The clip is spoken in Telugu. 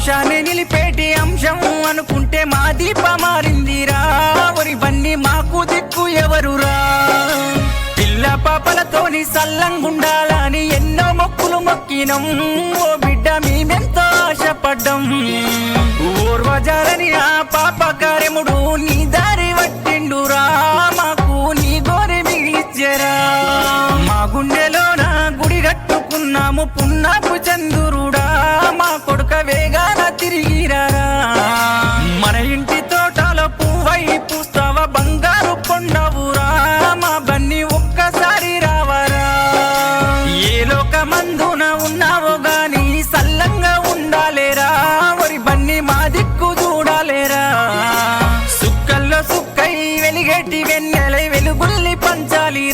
వంశాన్ని నిలిపేటి అంశం అనుకుంటే మా దీప మారిందిరా ఒరి బన్ని మాకు దిక్కు ఎవరురా పిల్ల పాపలతోని సల్లంగుండాలని ఎన్నో మొక్కులు మొక్కినం ఓ బిడ్డ మేమెంతో ఆశపడ్డం ఓర్వజాలని ఆ పాప కార్యముడు నీ దారి వట్టిండురా మాకు నీ గోరి మిగిలిచ్చెరా మా గుండెలోన గుడి కట్టుకున్నాము పున్నాపు చందురుడా మా కొడుక వేగాన తిరిగిరారా మన ఇంటి తోటలో పువ్వై పూస్తావ బంగారు కొండవురా మా బన్ని ఒక్కసారి రావరా ఏ లోకమందున ఉన్నావో గాని సల్లంగా ఉండాలేరా ఒరి బన్ని మా దిక్కు చూడాలేరా సుక్కల్లో సుక్కై వెలిగేటి వెన్నెలై వెలుగుల్ని పంచాలి